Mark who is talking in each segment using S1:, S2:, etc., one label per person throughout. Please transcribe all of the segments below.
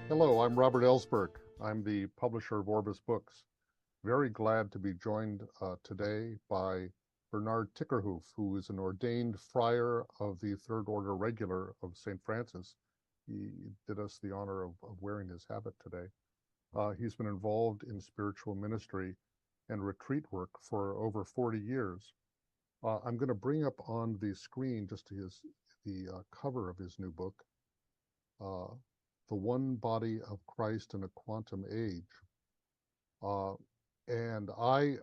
S1: Hello, I'm Robert Ellsberg. I'm the publisher of Orbis Books. Very glad to be joined today by Bernard Tickerhoof, who is an ordained friar of the Third Order Regular of St. Francis. He did us the honor of wearing his habit today. He's been involved in spiritual ministry and retreat work for over 40 years. I'm going to bring up on the screen just the cover of his new book, uh, The One Body of Christ in a Quantum Age. Uh, and I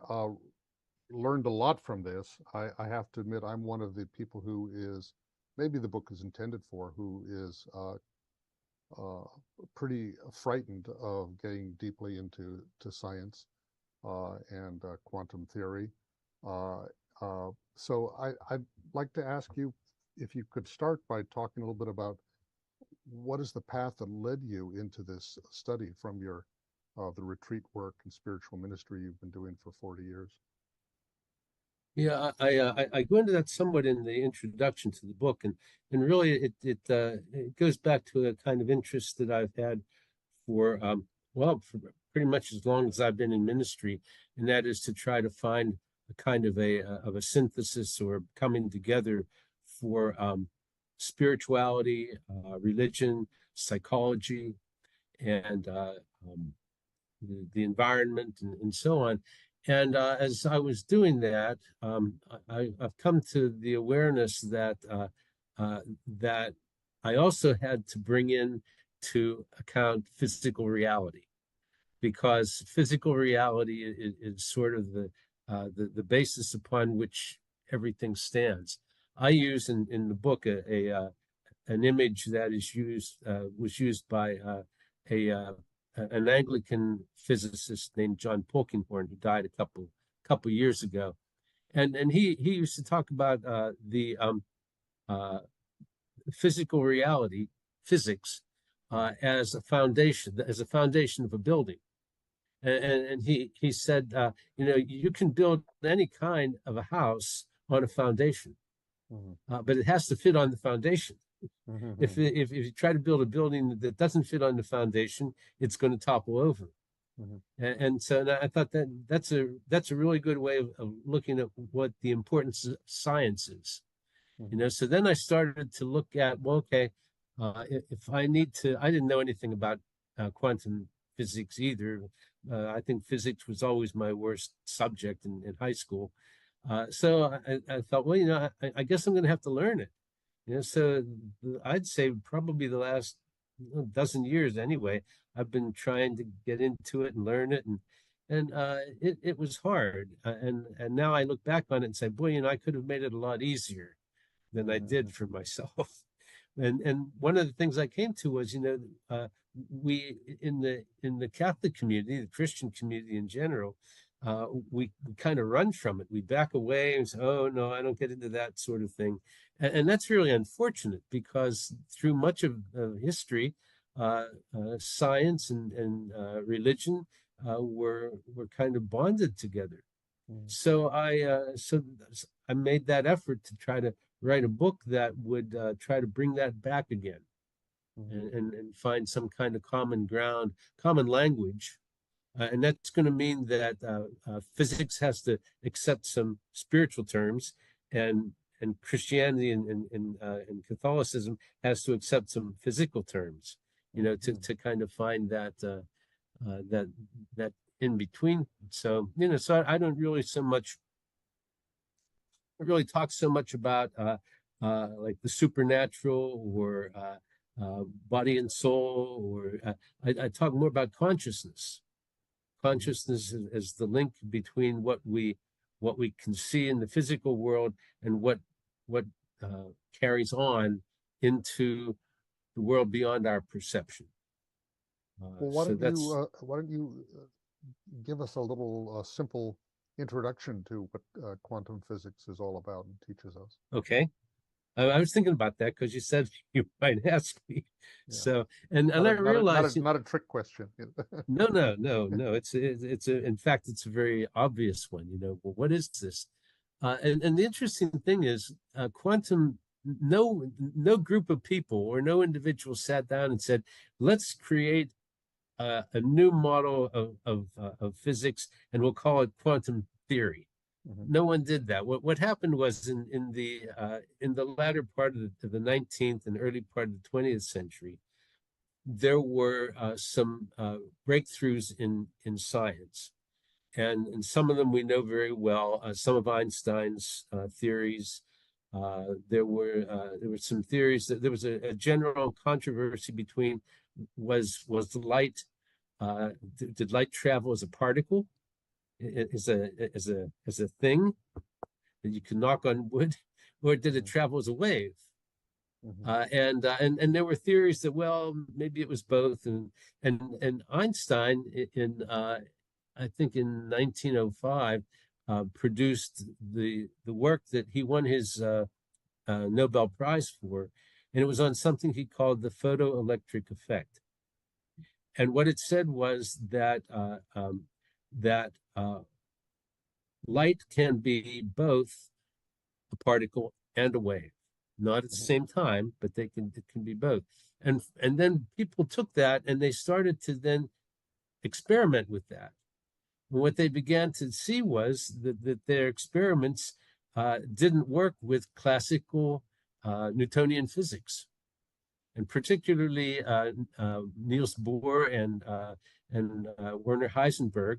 S1: learned a lot from this. I have to admit, I'm one of the people who is, maybe the book is intended for, who is uh, pretty frightened of getting deeply into science and quantum theory. Uh, I'd like to ask you if you could start by talking a little bit about what is the path that led you into this study from your the retreat work and spiritual ministry you've been doing for 40 years?
S2: Yeah, I go into that somewhat in the introduction to the book, and really it goes back to a kind of interest that I've had for for pretty much as long as I've been in ministry, and that is to try to find a kind of a synthesis or coming together for spirituality, religion, psychology, and the environment and so on. And as I was doing that, I've come to the awareness that I also had to bring in to account physical reality, because physical reality is sort of the basis upon which everything stands. I use in the book an image that is used was used by a an Anglican physicist named John Polkinghorne, who died a couple years ago, and he used to talk about the uh, physical reality, physics, as a foundation of a building. And he said, you can build any kind of a house on a foundation,
S1: Mm-hmm.
S2: but it has to fit on the foundation. If,
S1: Mm-hmm.
S2: if if you try to build a building that doesn't fit on the foundation, it's going to topple over.
S1: Mm-hmm.
S2: And so I thought that that's a really good way of looking at what the importance of science is.
S1: Mm-hmm.
S2: So then I started to look at, well, okay, if I need to, I didn't know anything about quantum physics either. I think physics was always my worst subject in high school. So I thought, well, I guess I'm going to have to learn it. So I'd say probably the last dozen years anyway, I've been trying to get into it and learn it, and it was hard. And now I look back on it and say, boy, I could have made it a lot easier than I
S1: Mm-hmm.
S2: did for myself. And one of the things I came to was, we in the Catholic community, the Christian community in general, we kind of run from it. We back away and say, "Oh no, I don't get into that sort of thing," and that's really unfortunate, because through much of history, science and religion were kind of bonded together. So I made that effort to try to write a book that would try to bring that back again,
S1: Mm-hmm.
S2: and find some kind of common ground, common language. And that's going to mean that physics has to accept some spiritual terms, and Christianity and Catholicism has to accept some physical terms,
S1: Mm-hmm.
S2: to kind of find that that in between. So I don't really talk so much about like the supernatural, or body and soul, or I talk more about consciousness.
S1: Mm-hmm.
S2: Consciousness is the link between what we can see in the physical world, and what carries on into the world beyond our perception.
S1: Well,
S2: So that's
S1: why don't you give us a little simple introduction to what quantum physics is all about and teaches us?
S2: okay. I was thinking about that because you said you might ask me.
S1: Yeah,
S2: So, and I realized,
S1: not a trick question.
S2: no, no, no, no. In fact, it's a very obvious one. Well, what is this? And the interesting thing is, quantum no group of people or no individual sat down and said, let's create a new model of physics, and we'll call it quantum theory. No one did that. What happened was in the latter part of the 19th and early part of the 20th century, there were some breakthroughs in science, and some of them we know very well. Some of Einstein's theories. There were some theories that there was a general controversy between was the light did light travel as a particle, as a thing that you can knock on wood, or did it travel as a wave? And there were theories that, well, maybe it was both, and Einstein I think in 1905 produced the work that he won his Nobel Prize for, and it was on something he called the photoelectric effect. And what it said was that light can be both a particle and a wave, not at the same time, but it can be both. And then people took that and they started to then experiment with that. And what they began to see was that their experiments didn't work with classical Newtonian physics. And particularly Niels Bohr and Werner Heisenberg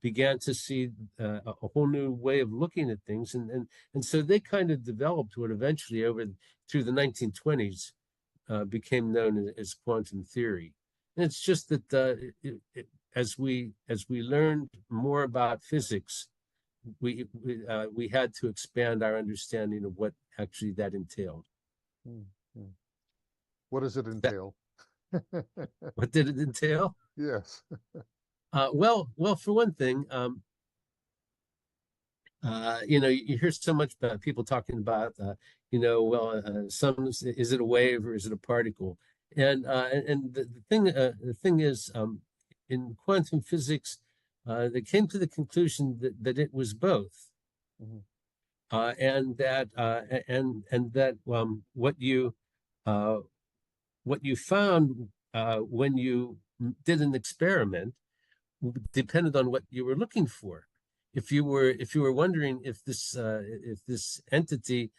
S2: began to see a whole new way of looking at things, and so they kind of developed what eventually, through the 1920s, became known as quantum theory. And it's just that as we learned more about physics, we had to expand our understanding of what actually that entailed.
S1: Mm-hmm. What does it entail?
S2: What did it entail?
S1: Yes.
S2: Well, for one thing, you hear so much about people talking about, is it a wave or is it a particle? And the thing is, in quantum physics, they came to the conclusion that it was both, and that what you found when you did an experiment depended on what you were looking for. If you were wondering if this entity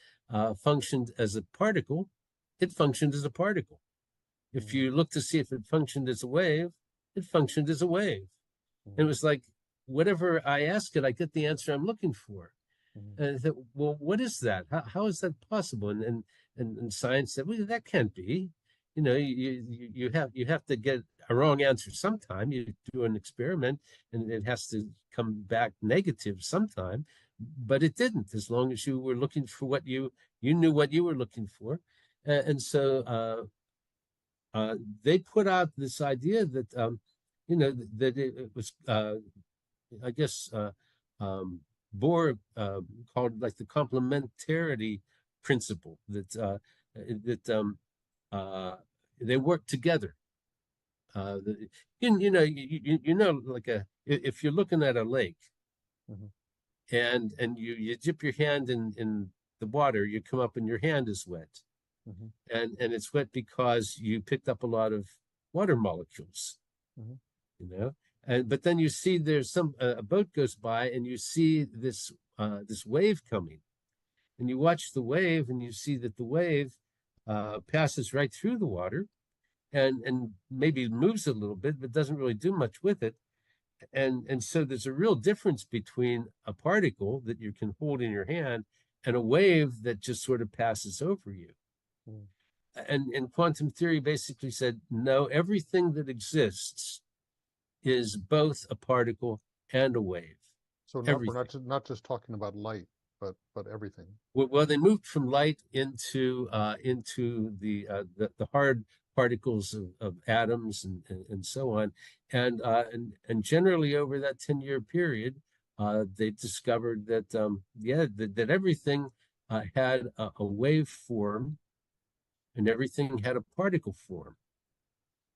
S2: functioned as a particle, it functioned as a particle. If you looked to see if it functioned as a wave, it functioned as a wave. And it was like, whatever I ask it, I get the answer I'm looking for. And I thought, well, what is that? How is that possible? And science said, well, that can't be. You have to get a wrong answer sometime. You do an experiment and it has to come back negative sometime, but it didn't, as long as you were looking for what you knew what you were looking for. And so they put out this idea that that it was I guess Bohr called like the complementarity principle, that they work together. Like if you're looking at a lake, and you dip your hand in the water, you come up and your hand is wet, and it's wet because you picked up a lot of water molecules, but then you see there's a boat goes by and you see this wave coming, and you watch the wave and you see that the wave passes right through the water and maybe moves a little bit, but doesn't really do much with it. And so there's a real difference between a particle that you can hold in your hand and a wave that just sort of passes over you. And quantum theory basically said, no, everything that exists is both a particle and a wave.
S1: So we're not just talking about light, but everything.
S2: Well, they moved from light into the hard particles of atoms and so on, and generally over that 10-year period, they discovered that that everything had a wave form, and everything had a particle form,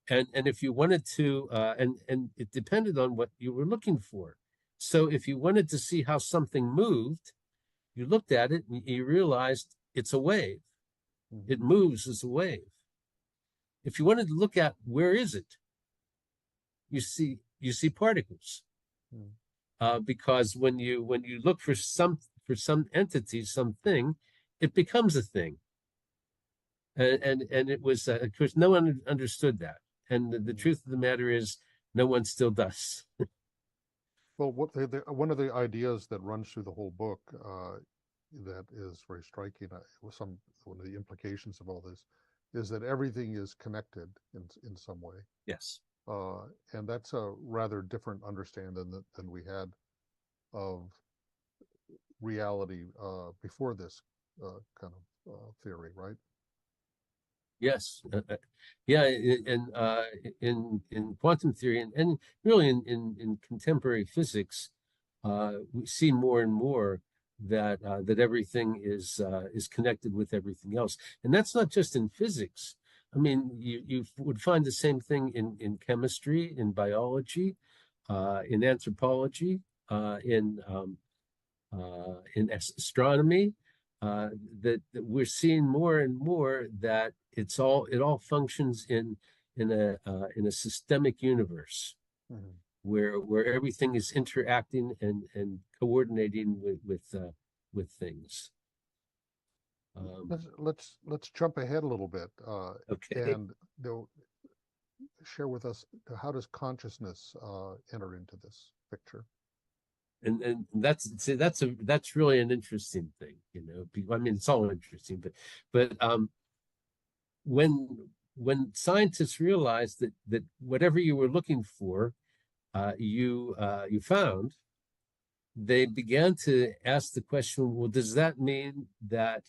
S2: and if you wanted to, and it depended on what you were looking for. So if you wanted to see how something moved, you looked at it and you realized it's a wave.
S1: Mhm.
S2: It moves as a wave. If you wanted to look at where is it, you see particles.
S1: Mhm.
S2: Because when you look for some entity, something, it becomes a thing. And it was of course no one understood that. And the
S1: Mhm.
S2: truth of the matter is no one still does.
S1: Well, one of the ideas that runs through the whole book that is very striking, one of the implications of all this, is that everything is connected in some way,
S2: Yes.
S1: and that's a rather different understanding than we had of reality before this kind of theory, right?
S2: Yes, yeah, and in quantum theory and really in contemporary physics, we see more and more that that everything is connected with everything else, and that's not just in physics. I mean, you would find the same thing in chemistry, in biology, in anthropology, in astronomy, uh, that we're seeing more and more that it all functions in a systemic universe
S1: Mhm.
S2: where everything is interacting and coordinating with things. Um,
S1: Let's jump ahead a little bit
S2: okay,
S1: and share with us how does consciousness enter into this picture?
S2: and that's see, that's really an interesting thing, you know. I mean, it's all interesting, but when scientists realized that whatever you were looking for, you found, they began to ask the question, well, does that mean that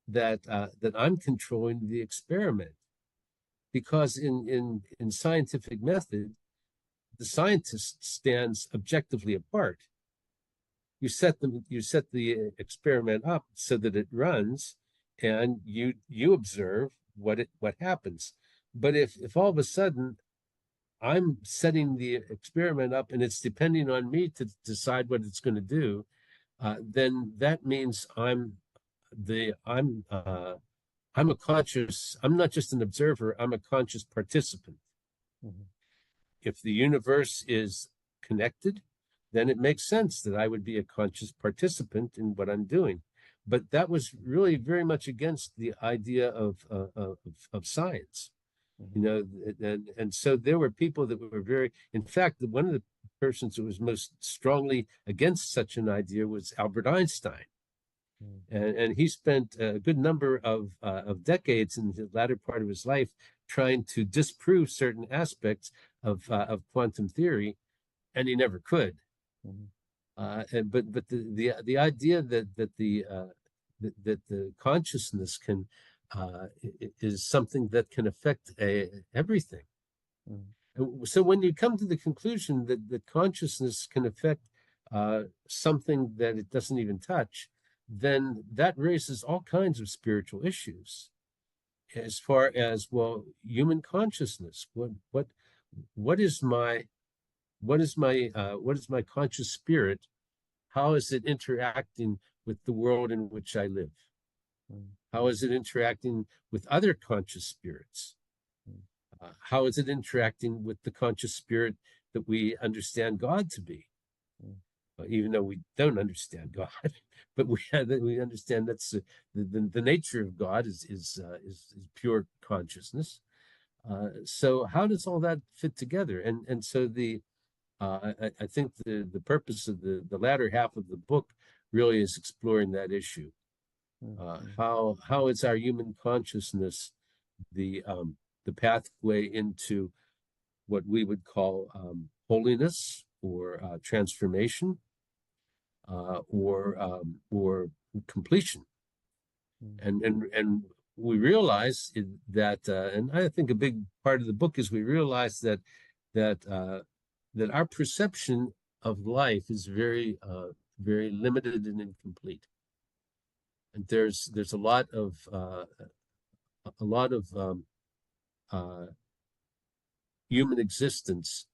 S2: I'm controlling the experiment? Because in scientific method, the scientist stands objectively apart. You set the experiment up so that it runs, and you observe what happens. But if all of a sudden I'm setting the experiment up and it's depending on me to decide what it's going to do, then that means the I'm a conscious. I'm not just an observer. I'm a conscious participant.
S1: Mhm.
S2: If the universe is connected, then it makes sense that I would be a conscious participant in what I'm doing. But that was really very much against the idea of science, you
S1: Mhm.
S2: know. And so there were people that were very, in fact, one of the persons who was most strongly against such an idea was Albert Einstein.
S1: Mhm.
S2: And he spent a good number of decades in the latter part of his life trying to disprove certain aspects of quantum theory, and he never could.
S1: Mhm.
S2: But the idea that the consciousness can is something that can affect everything.
S1: Mhm.
S2: So when you come to the conclusion that consciousness can affect something that it doesn't even touch, then that raises all kinds of spiritual issues as far as, well, human consciousness. What is my what is my conscious spirit? How is it interacting with the world in which I live?
S1: Mhm.
S2: How is it interacting with other conscious spirits? How is it interacting with the conscious spirit that we understand God to be?
S1: Mhm.
S2: Even though we don't understand God, but we understand that's the nature of God is pure consciousness. So how does all that fit together? And so I think the purpose of the latter half of the book really is exploring that issue.
S1: Mhm.
S2: How is our human consciousness the the pathway into what we would call holiness or transformation or completion?
S1: Mhm.
S2: And we realize that, and I think a big part of the book is we realize that that our perception of life is very limited and incomplete. And there's a lot of uh, human existence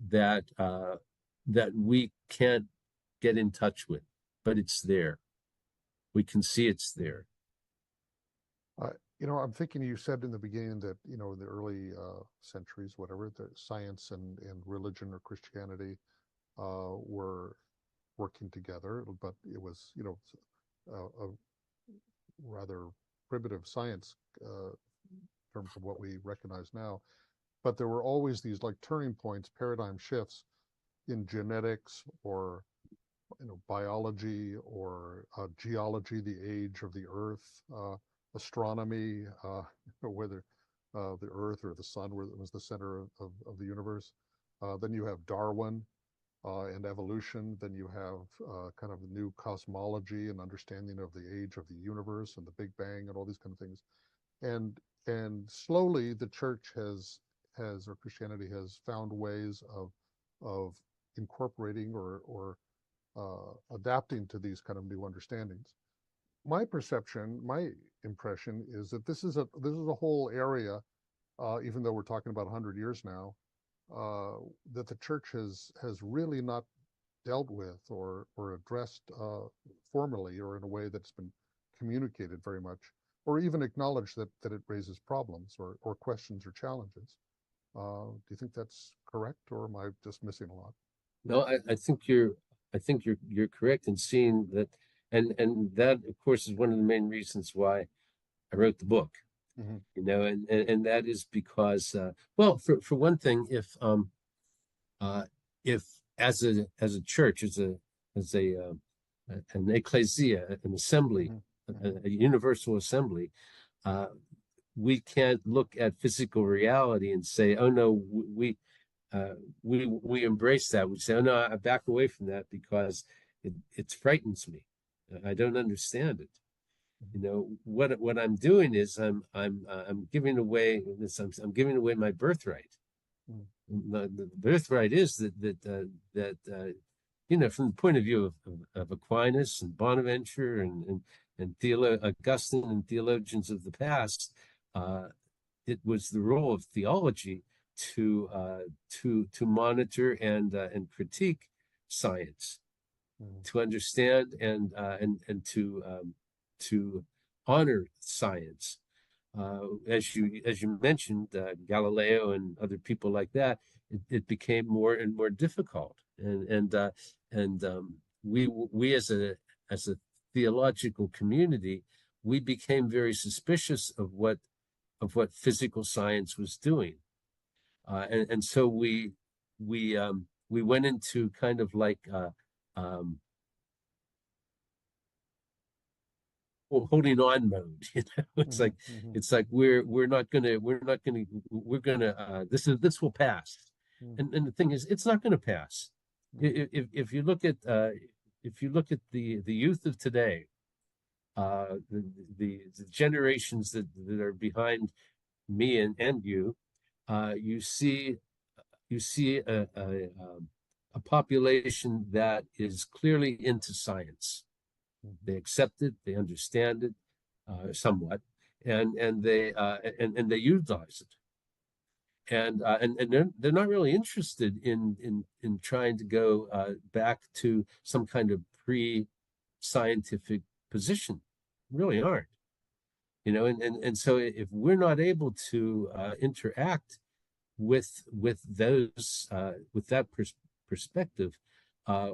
S2: that we can't get in touch with, but it's there. We can see it's there.
S1: Uh, I'm thinking you said in the beginning that, in the early centuries, whatever, the science and religion or Christianity were working together, but it was, a rather primitive science in terms of what we recognize now. But there were always these like turning points, paradigm shifts in genetics or biology or geology, the age of the Earth, astronomy, whether the Earth or the Sun was the center of the universe. Then you have Darwin and evolution. Then you have kind of the new cosmology and understanding of the age of the universe and the Big Bang and all these kind of things. And slowly the church has or Christianity has found ways of incorporating or adapting to these kind of new understandings. My perception, my impression is that this is a whole area, even though we're talking about 100 years now, that the church has really not dealt with or addressed formally or in a way that's been communicated very much, or even acknowledged that it raises problems or questions or challenges. Do you think that's correct, or am I just missing a lot?
S2: No, I think you're correct in seeing that, and that of course is one of the main reasons why I wrote the book.
S1: Mm-hmm.
S2: And that is because well, for one thing, uh if as a church, as a an ecclesia, an assembly,
S1: Mm-hmm.
S2: a universal assembly, uh we can't look at physical reality and say, oh no, we embrace that. We say, oh no, I back away from that because it frightens me. I don't understand it. What I'm doing is I'm giving away this. I'm giving away my birthright.
S1: Mm-hmm.
S2: The birthright is that from the point of view of Aquinas and Bonaventure and Augustine and theologians of the past, uh, it was the role of theology to to monitor and critique science,
S1: Mm-hmm.
S2: to understand and to honor science. As you mentioned, Galileo and other people like that, it became more and more difficult, and we as a theological community, we became very suspicious of what physical science was doing, and so we went into kind of like um, holding on mode. It's
S1: Mm-hmm.
S2: like
S1: Mm-hmm.
S2: it's like we're gonna this will pass,
S1: Mm-hmm.
S2: and the thing is, it's not going to pass.
S1: Mm-hmm.
S2: If you look at the youth of today, the generations that are behind me and you, you see a population that is clearly into science.
S1: Mm-hmm.
S2: They accept it, they understand it somewhat, and they utilize it. And they're not really interested in trying to go back to some kind of pre-scientific position. Really aren't. And so if we're not able to interact with that perspective, uh,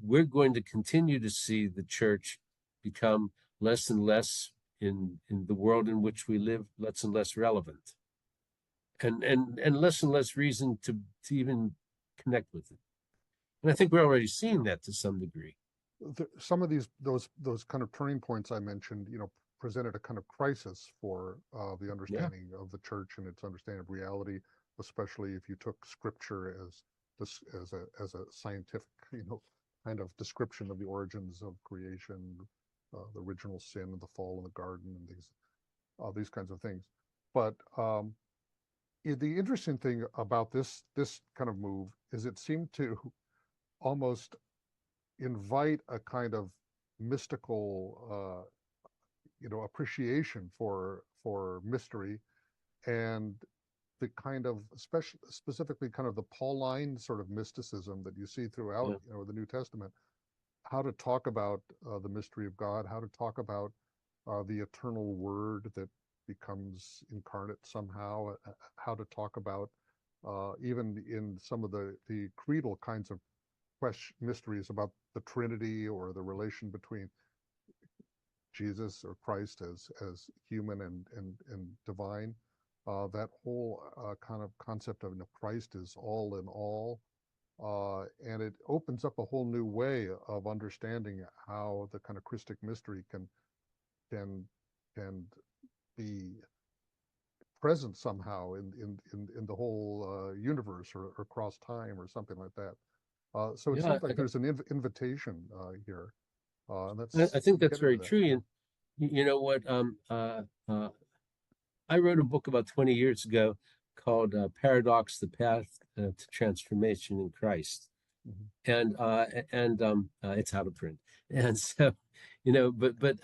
S2: we're going to continue to see the church become less and less in the world in which we live, less and less relevant, and less and less reason to even connect with it. And I think we're already seeing that to some degree.
S1: Some of those kind of turning points I mentioned, presented a kind of crisis for the
S2: Yeah,
S1: understanding of the church and its understanding of reality, especially if you took scripture as this as a scientific, kind of description of the origins of creation, the original sin and the fall in the garden, and these kinds of things. But the interesting thing about this kind of move is it seemed to almost invite a kind of mystical appreciation for mystery and the kind of specifically kind of the Pauline sort of mysticism that you see throughout
S2: yeah,
S1: the New Testament, how to talk about the mystery of God, how to talk about the eternal word that becomes incarnate somehow, how to talk about even in some of the creedal kinds of mysteries about the Trinity or the relation between Jesus or Christ as human and divine. That whole kind of concept of Christ is all in all, and it opens up a whole new way of understanding how the kind of Christic mystery can can be present somehow in the whole universe or across time or something like that. So it
S2: Yeah,
S1: seems like there's an invitation here, and
S2: I
S1: let's
S2: think that's
S1: get into
S2: very
S1: that.
S2: true. And you know what? I wrote a book about 20 years ago called "Paradox: The Path to Transformation in Christ,"
S1: Mhm.
S2: and it's out of print. And so, you know, but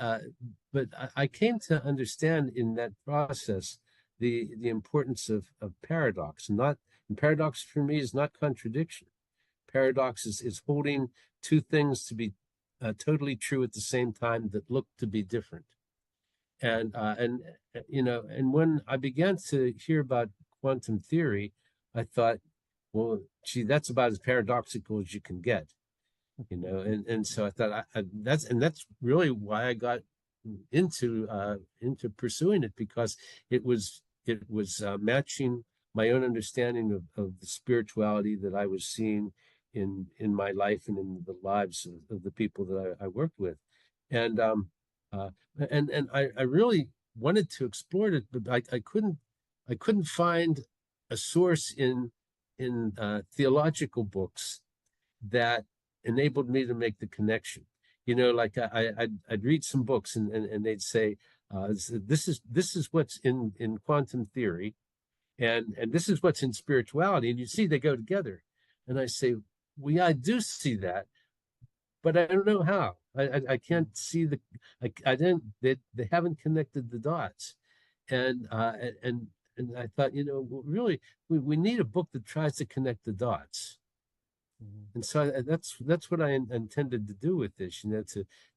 S2: I came to understand in that process the importance of paradox. Not and paradox for me is not contradiction. Paradox is holding two things to be totally true at the same time that look to be different. And you know, and when I began to hear about quantum theory, I thought, well, gee, that's about as paradoxical as you can get, you know. And so I thought that's really why I got into pursuing it, because it was matching my own understanding of the spirituality that I was seeing in my life and in the lives of the people that I worked with. And uh, and I really wanted to explore it, but I couldn't find a source in theological books that enabled me to make the connection. You know, like I'd read some books and they'd say, this is what's in quantum theory, and this is what's in spirituality, and you see they go together. And I say, well, yeah, I do see that, but I don't know how. I can't see I didn't they haven't connected the dots, and and I thought, you know, well, really we need a book that tries to connect the dots.
S1: Mhm.
S2: And so that's what I intended to do with this, you know,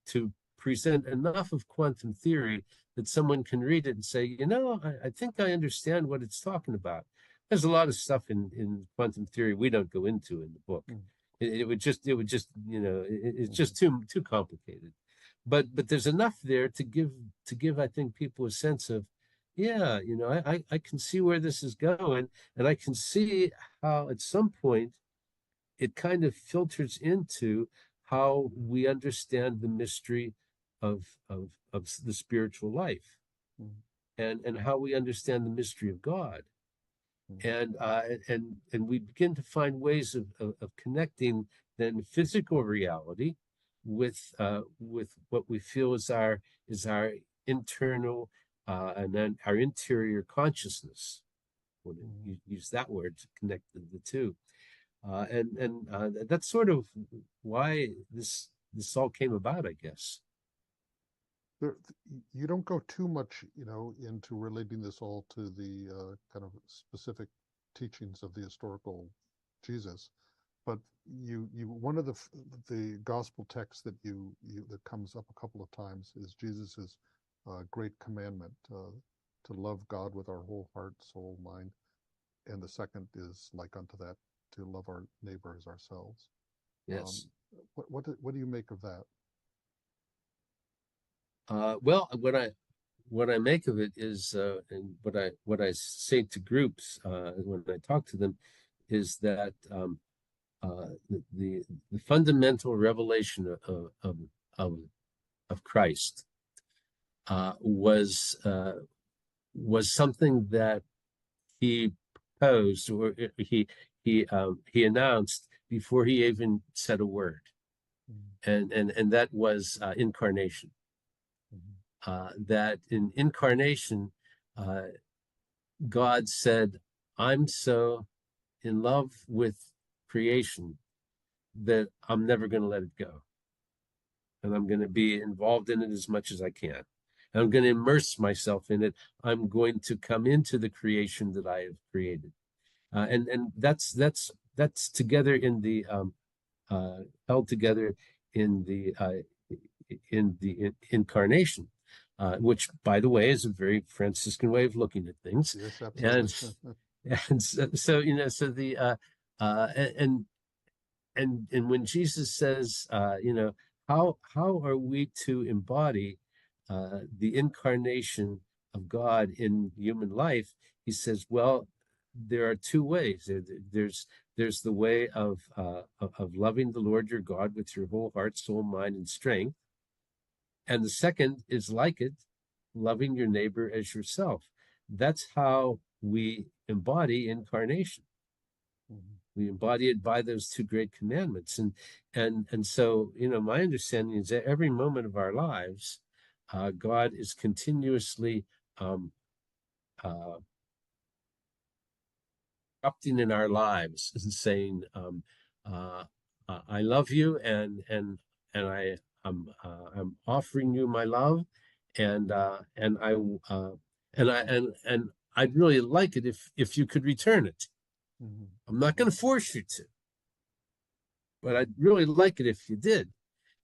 S2: to present enough of quantum theory that someone can read it and say, you know, I think I understand what it's talking about. There's a lot of stuff in quantum theory we don't go into in the book.
S1: Mhm.
S2: It would just, you know, it's
S1: Mhm.
S2: just too complicated. But there's enough there to give I think people a sense of, yeah, you know, I can see where this is going, and I can see how at some point it kind of filters into how we understand the mystery of the spiritual life,
S1: Mhm.
S2: and how we understand the mystery of God.
S1: Mhm.
S2: And we begin to find ways of connecting then physical reality with what we feel is our internal and then our interior consciousness. When
S1: Mhm.
S2: you use that word to connect the two. And that's sort of why this all came about, I guess.
S1: You don't go too much, into relating this all to the kind of specific teachings of the historical Jesus, but you one of the gospel texts that you that comes up a couple of times is Jesus's great commandment to love God with our whole heart, soul, mind, and the second is like unto that, to love our neighbor as ourselves. Um,
S2: Yes.
S1: what do you make of that?
S2: Well, what I make of it is, and what I say to groups when I talk to them, is that the fundamental revelation of Christ was something that he proposed, or he announced before he even said a word,
S1: Mhm.
S2: and that was incarnation.
S1: Mhm.
S2: That in incarnation, uh, God said, "I'm so in love with creation that I'm never going to let it go, and I'm going to be involved in it as much as I can. And I'm going to immerse myself in it. I'm going to come into the creation that I have created." And that's together in the held together in the incarnation. which, by the way, is a very Franciscan way of looking at things.
S1: Yes,
S2: And
S1: absolutely.
S2: and so you know, so the uh, and and when Jesus says, how are we to embody the incarnation of God in human life? He says, well, there are two ways. There's the way of loving the Lord your God with your whole heart, soul, mind, and strength, and the second is like it, loving your neighbor as yourself. That's how we embody incarnation.
S1: Mhm.
S2: We embody it by those two great commandments. And so, my understanding is that every moment of our lives, God is continuously um, uh, erupting in our lives and saying, uh, "I love you, and I'm offering you my love, and I'd really like it if you could return it.
S1: Mhm.
S2: I'm not
S1: Mhm.
S2: going to force you to, but I'd really like it if you did."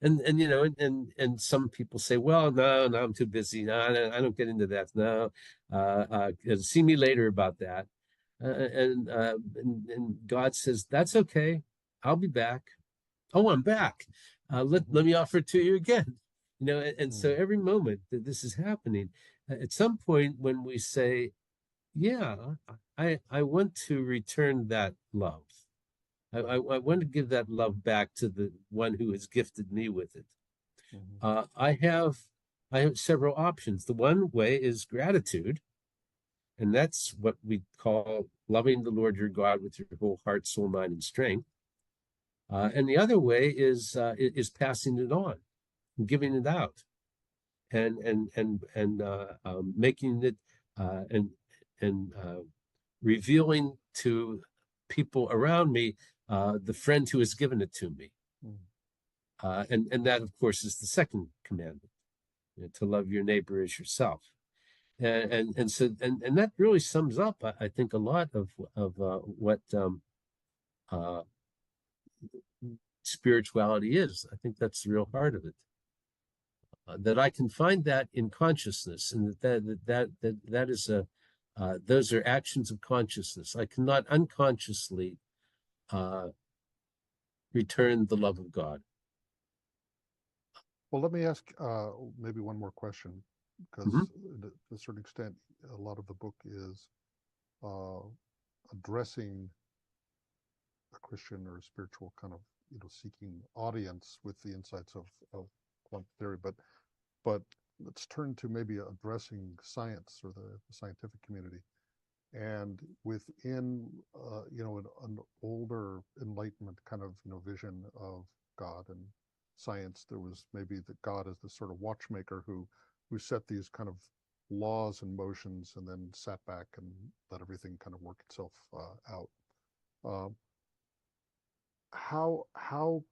S2: And some people say, well, no, I'm too busy. No, I don't get into that. No, see me later about that. And God says, that's okay. I'll be back. Oh, I'm back. Let
S1: Mhm.
S2: me offer it to you again. And so
S1: Mhm.
S2: every moment that this is happening, at some point when we say, yeah, I want to return that love. I want to give that love back to the one who has gifted me with it.
S1: Mhm.
S2: Uh, I have I have several options. The one way is gratitude, and that's what we call loving the Lord your God with your whole heart, soul, mind, and strength. And the other way is passing it on, giving it out, and making it and revealing to people around me the friend who has given it to me.
S1: Mhm.
S2: And that, of course, is the second commandment, to love your neighbor as yourself. And that really sums up, I think, a lot of what uh, spirituality is. I think that's the real heart of it. That I can find that in consciousness, and that is a those are actions of consciousness. I cannot unconsciously uh, return the love of God.
S1: Well, let me ask maybe one more question,
S2: Mhm.
S1: because to a certain extent, a lot of the book is uh, addressing a Christian or a spiritual kind of seeking audience with the insights of quantum theory. But let's turn to maybe addressing science or the scientific community. And within an older Enlightenment kind of vision of God and science, there was maybe that God as the sort of watchmaker who set these kind of laws and motions and then sat back and let everything kind of work itself out. Um, how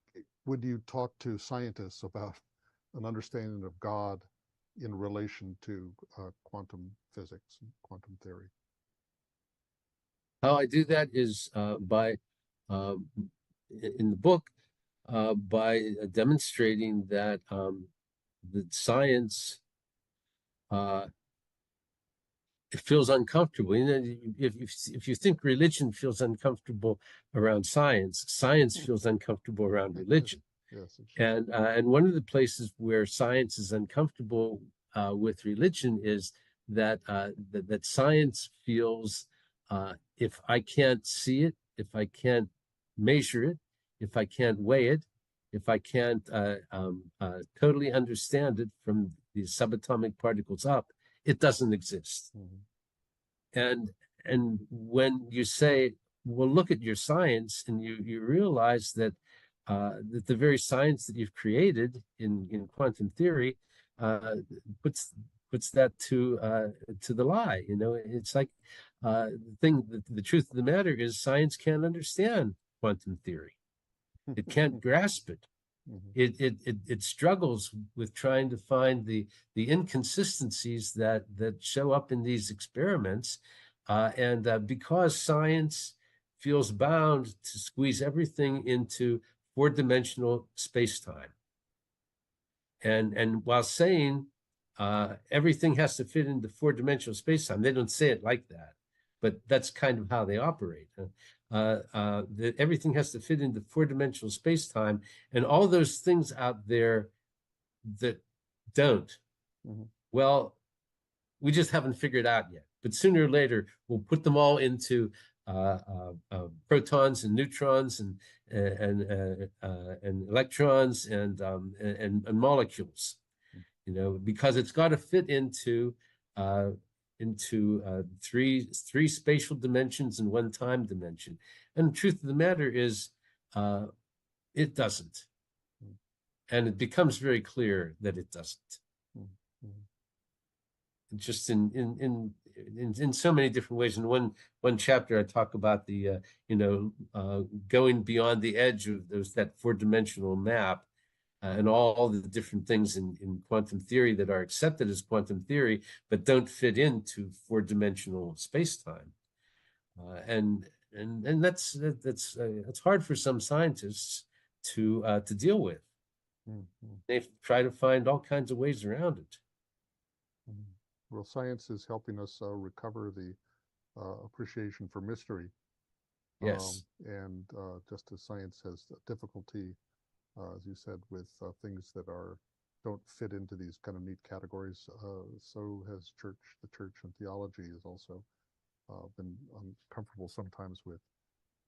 S1: would you talk to scientists about an understanding of God in relation to quantum physics and quantum theory?
S2: How I do that is by um, in the book by demonstrating that the science uh, it feels uncomfortable. If you think religion feels uncomfortable around science, science feels uncomfortable around religion.
S1: Yes, it's true.
S2: And one of the places where science is uncomfortable with religion is that science feels if I can't see it, if I can't measure it, if I can't weigh it, if I can't totally understand it from the subatomic particles up, it doesn't exist.
S1: Mhm.
S2: And when you say, well, look at your science, and you realize that the very science that you've created in quantum theory puts that to the lie. It's like the truth of the matter is science can't understand quantum theory. It can't grasp it.
S1: Mhm.
S2: It struggles with trying to find the inconsistencies that show up in these experiments, and because science feels bound to squeeze everything into four-dimensional space-time, and while saying everything has to fit into four-dimensional space-time. They don't say it like that, but that's kind of how they operate. That everything has to fit into four-dimensional space-time, and all those things out there that don't, well, we just haven't figured out yet. But sooner or later, we'll put them all into protons and neutrons and electrons and molecules, you know, because it's got to fit into three spatial dimensions and one time dimension. And the truth of the matter is, it doesn't. And it becomes very clear that it doesn't. Just in so many different ways. In one chapter, I talk about the going beyond the edge of that four-dimensional map, and all the different things in quantum theory that are accepted as quantum theory, but don't fit into four-dimensional space-time. And that's hard for some scientists to deal with. They try to find all kinds of ways around it.
S1: Well, science is helping us recover the appreciation for mystery.
S2: Yes.
S1: And just as science has difficulty, as you said, with things that don't fit into these kind of neat categories, so has the church and theology has also been uncomfortable sometimes with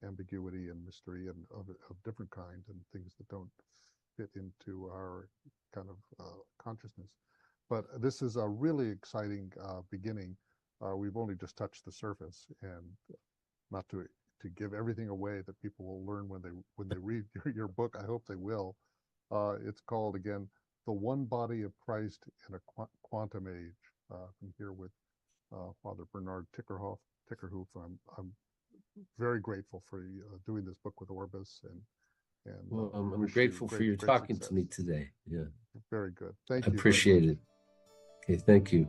S1: ambiguity and mystery and of different kind, and things that don't fit into our kind of consciousness. But this is a really exciting beginning. We've only just touched the surface, and not to give everything away that people will learn when they read your book. I hope they will. It's called, again, The One Body of Christ in a Quantum Age. I'm here with Father Bernard Tickerhoof. I'm very grateful for doing this book with Orbis, and
S2: well, I'm grateful for your talking to me today. Yeah,
S1: very good. Thank
S2: you. I appreciate it. Okay, thank you.